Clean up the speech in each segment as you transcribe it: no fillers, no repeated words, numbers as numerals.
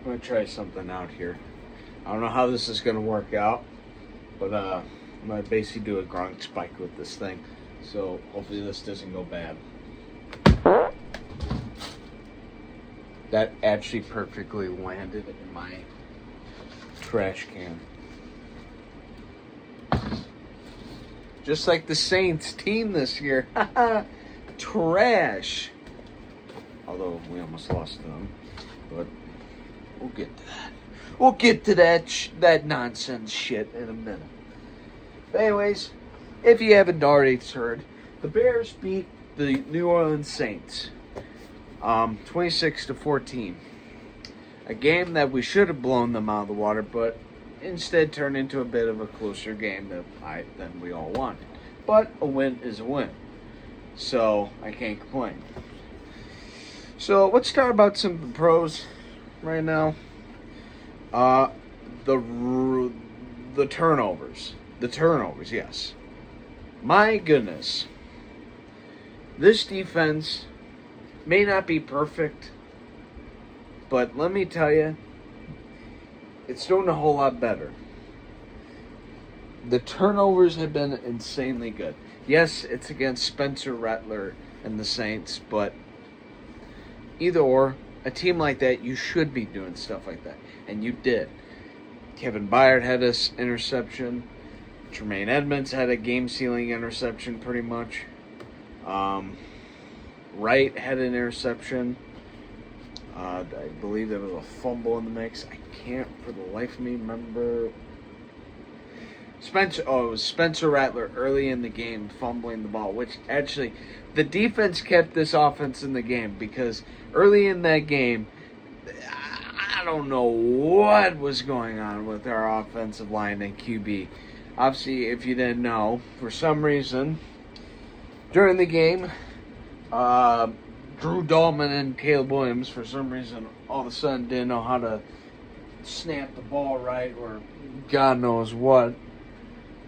I'm going to try something out here. I don't know how this is going to work out, but I'm going to basically do a Gronk spike with this thing. So hopefully this doesn't go bad. That actually perfectly landed in my trash can. Just like the Saints team this year. Trash. Although we almost lost to them. But we'll get to that. We'll get to that nonsense shit in a minute. But anyways, if you haven't already heard, the Bears beat the New Orleans Saints 26-14. A game that we should have blown them out of the water, but instead turned into a bit of a closer game than we all wanted. But a win is a win. So I can't complain. So let's talk about some of the pros right now. The turnovers. The turnovers, yes. My goodness. This defense may not be perfect, but let me tell you, it's doing a whole lot better. The turnovers have been insanely good. Yes, it's against Spencer Rattler and the Saints, but either or, a team like that, you should be doing stuff like that. And you did. Kevin Byard had this interception. Tremaine Edmonds had a game-sealing interception pretty much. Wright had an interception. I believe there was a fumble in the mix. I can't for the life of me remember. It was Spencer Rattler early in the game fumbling the ball, which actually the defense kept this offense in the game because early in that game, I don't know what was going on with our offensive line and QB. Obviously, if you didn't know, for some reason, during the game, Drew Dalman and Caleb Williams, for some reason, all of a sudden didn't know how to snap the ball right or God knows what.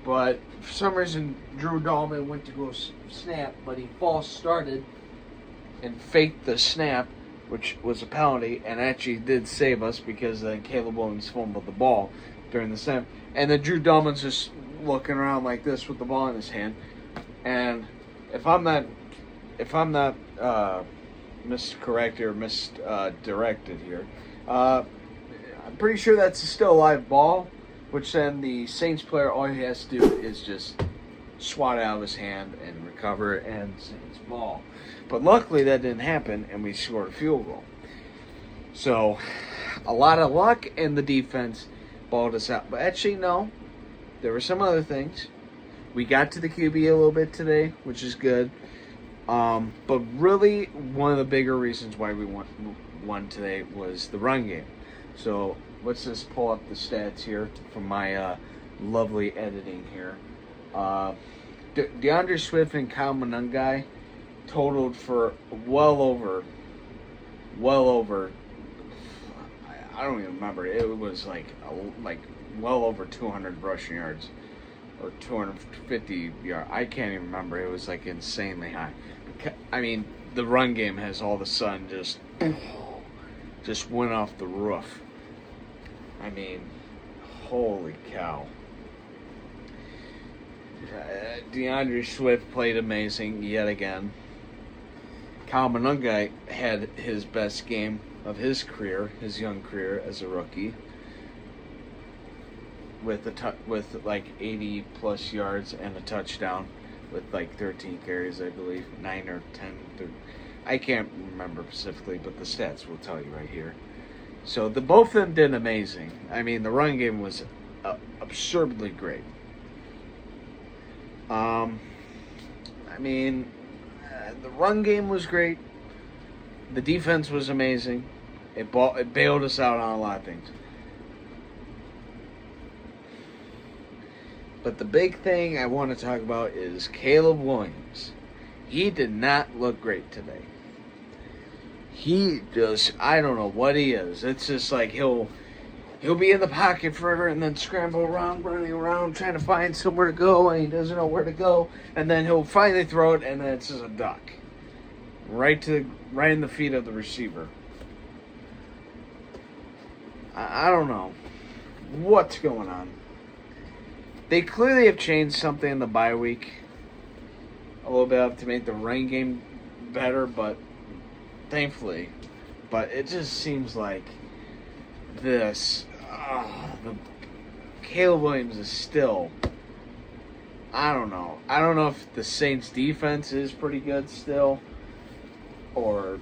But for some reason, Drew Dalman went to go snap, but he false started and faked the snap, which was a penalty, and actually did save us because then Caleb Williams fumbled the ball during the snap. And then Drew Dalman's just looking around like this with the ball in his hand. And if I'm not miscorrected or misdirected here, I'm pretty sure that's still a live ball, which then the Saints player, all he has to do is just swat it out of his hand and recover it, and Saints ball. But luckily that didn't happen, and we scored a field goal. So, a lot of luck, and the defense balled us out. But actually, no. There were some other things. We got to the QB a little bit today, which is good. But really, one of the bigger reasons why we won today was the run game. So let's just pull up the stats here from my lovely editing here. DeAndre Swift and Kyle Monangai totaled for well over, I don't even remember. It was like well over 200 rushing yards or 250 yards. I can't even remember. It was like insanely high. I mean, the run game has all of a sudden just went off the roof. I mean, holy cow. DeAndre Swift played amazing yet again. Kyle Monangai had his best game of his career, his young career as a rookie, with like 80 plus yards and a touchdown, with like 13 carries, I believe, 9 or 10. I can't remember specifically, but the stats will tell you right here. So both of them did amazing. I mean, the run game was absurdly great. The run game was great. The defense was amazing. It bailed us out on a lot of things. But the big thing I want to talk about is Caleb Williams. He did not look great today. I don't know what he is. It's just like he'll be in the pocket forever and then scramble around, running around, trying to find somewhere to go, and he doesn't know where to go. And then he'll finally throw it, and then it's just a duck. Right in the feet of the receiver. I don't know what's going on. They clearly have changed something in the bye week a little bit to make the running game better, but thankfully. But it just seems like this. Caleb Williams is still. I don't know. I don't know if the Saints' defense is pretty good still, or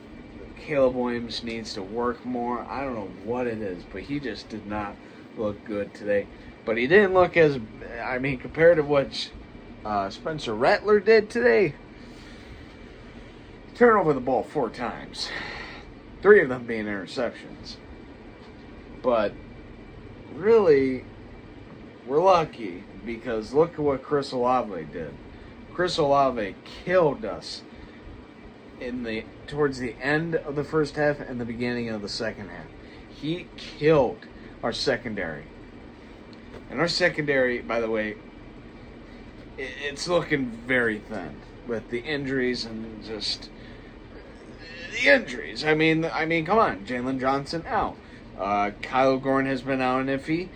Caleb Williams needs to work more. I don't know what it is, but he just did not look good today. But he didn't look as, compared to what Spencer Rattler did today. He turned over the ball 4 times. 3 of them being interceptions. But really, we're lucky because look at what Chris Olave did. Chris Olave killed us towards the end of the first half and the beginning of the second half. He killed our secondary. And our secondary, by the way, it's looking very thin with the injuries and just the injuries. I mean, come on, Jalen Johnson out. Kylo Gordon has been out and iffy.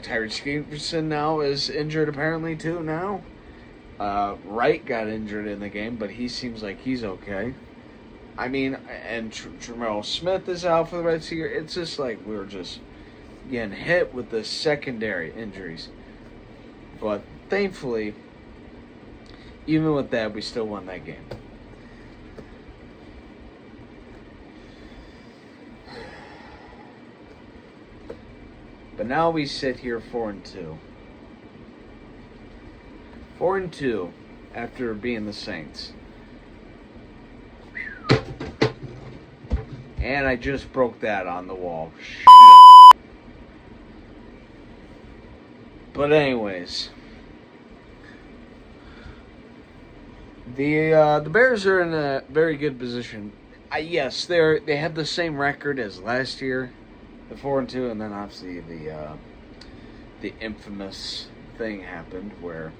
Tyree Stevenson now is injured apparently too now. Wright got injured in the game, but he seems like he's okay. And Terrell Smith is out for the rest of the year. It's just like we're just getting hit with the secondary injuries. But thankfully, even with that, we still won that game. But now we sit here 4-2. 4-2 after being the Saints. And I just broke that on the wall. But anyways, the Bears are in a very good position. Yes, they have the same record as last year, the 4-2, and then obviously the infamous thing happened where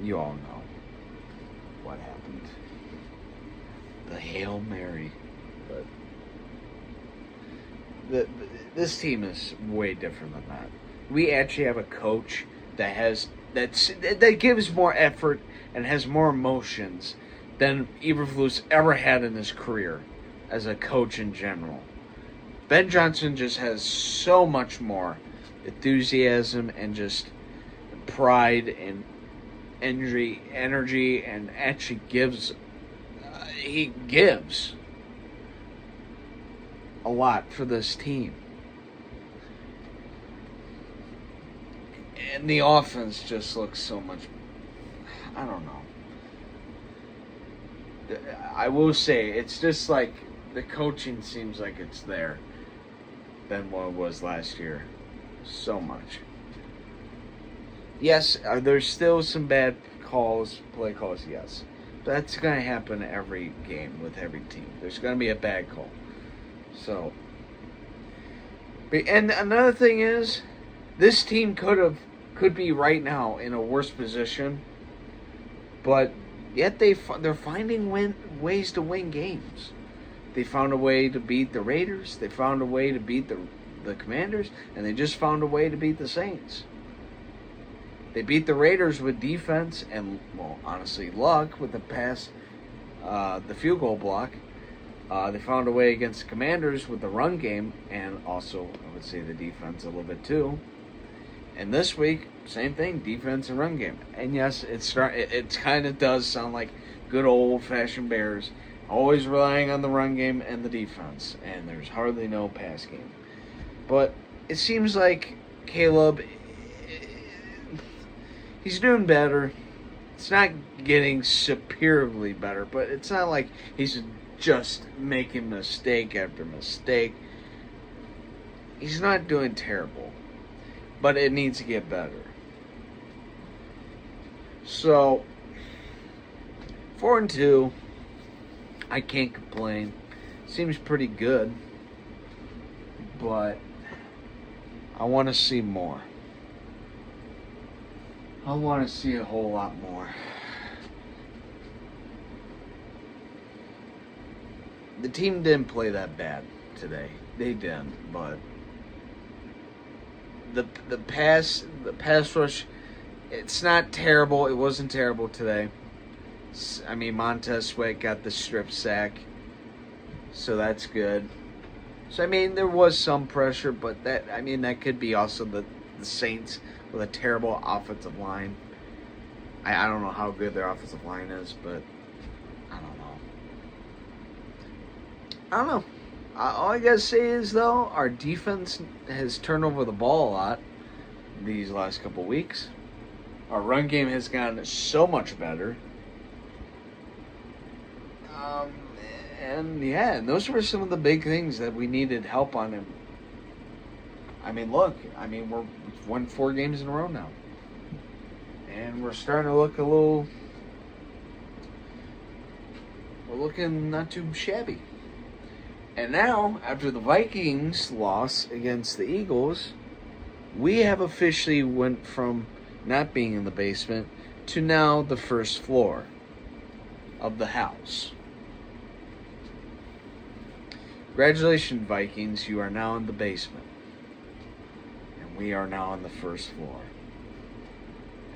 you all know what happened. The Hail Mary. But this team is way different than that. We actually have a coach that gives more effort and has more emotions than Eberflus ever had in his career as a coach in general. Ben Johnson just has so much more enthusiasm and just pride and energy, and actually gives a lot for this team. And the offense just looks so much, I don't know. I will say, it's just like the coaching seems like it's there than what it was last year. So much. Yes, there's still some bad play calls, yes. That's going to happen every game with every team. There's going to be a bad call. So, and another thing is, this team could be right now in a worse position, but yet they're finding ways to win games. They found a way to beat the Raiders. They found a way to beat the Commanders, and they just found a way to beat the Saints. They beat the Raiders with defense and, well, honestly, luck with the pass, the field goal block. They found a way against the Commanders with the run game, and also, I would say, the defense a little bit too. And this week, same thing, defense and run game. And yes, it kind of does sound like good old-fashioned Bears, always relying on the run game and the defense, and there's hardly no pass game. But it seems like Caleb, he's doing better. It's not getting superiorly better, but it's not like he's just making mistake after mistake. He's not doing terrible, but it needs to get better. So, 4-2, I can't complain. Seems pretty good, but I want to see more. I want to see a whole lot more. The team didn't play that bad today. they didn't, but the pass rush, it's not terrible. It wasn't terrible today. I mean, Montez Sweat got the strip sack, so that's good. So I mean, there was some pressure, but that could be also the Saints with a terrible offensive line. I don't know how good their offensive line is, but I don't know. All I gotta say is, though, our defense has turned over the ball a lot these last couple weeks. Our run game has gotten so much better. And those were some of the big things that we needed help on him. I mean, look, we've won 4 games in a row now. And we're starting to look we're looking not too shabby. And now, after the Vikings loss against the Eagles, we have officially went from not being in the basement to now the first floor of the house. Congratulations, Vikings. You are now in the basement. And we are now on the first floor.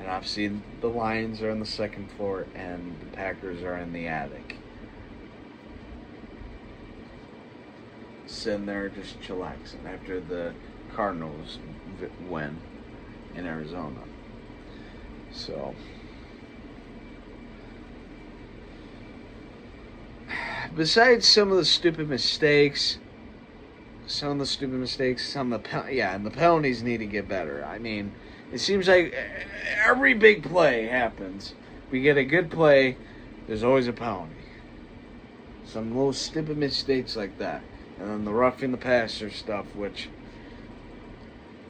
And I've seen the Lions are on the second floor and the Packers are in the attic. Sitting there just chillaxing after the Cardinals win in Arizona. So, besides some of the stupid mistakes, and the penalties need to get better. I mean, it seems like every big play happens. We get a good play, there's always a penalty. Some little stupid mistakes like that. And then the roughing the passer stuff, which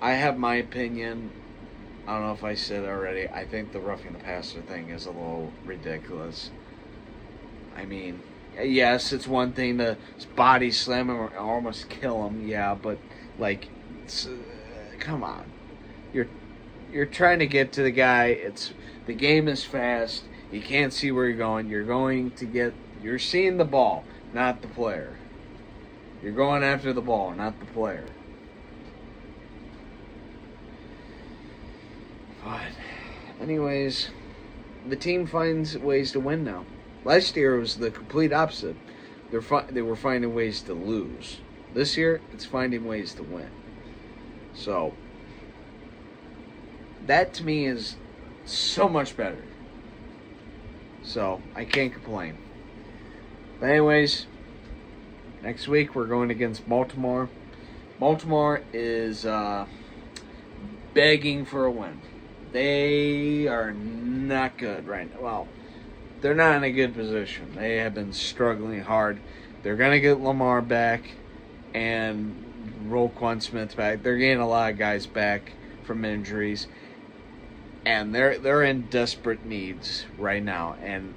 I have my opinion. I don't know if I said it already. I think the roughing the passer thing is a little ridiculous. I mean, yes, it's one thing to body slam him or almost kill him, yeah, but come on. You're trying to get to the guy. The game is fast. You can't see where you're going. You're seeing the ball, not the player. You're going after the ball, not the player. But, anyways, the team finds ways to win now. Last year it was the complete opposite. They were finding ways to lose. This year, it's finding ways to win. So, that to me is so much better. So, I can't complain. But anyways, next week we're going against Baltimore. Baltimore is begging for a win. They are not good right now. Well, they're not in a good position. They have been struggling hard. They're going to get Lamar back and Roquan Smith back. They're getting a lot of guys back from injuries. And they're in desperate needs right now. And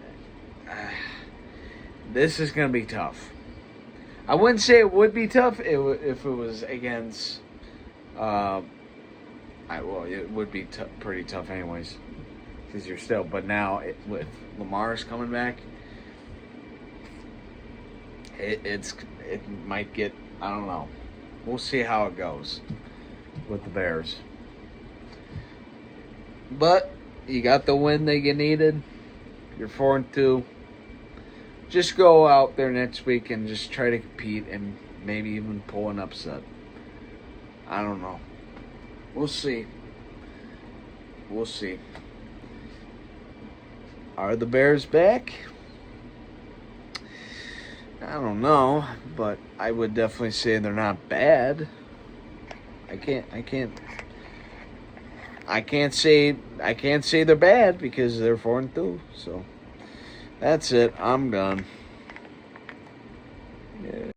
this is going to be tough. I wouldn't say it would be tough if it was against. It would be pretty tough anyways, because you're still. But now with Lamar's coming back, it might get. I don't know. We'll see how it goes with the Bears. But you got the win that you needed. You're 4-2. Just go out there next week and just try to compete and maybe even pull an upset. I don't know. We'll see. We'll see. Are the Bears back? I don't know, but I would definitely say they're not bad. I can't say they're bad because they're 4-2. So that's it. I'm done. Yeah.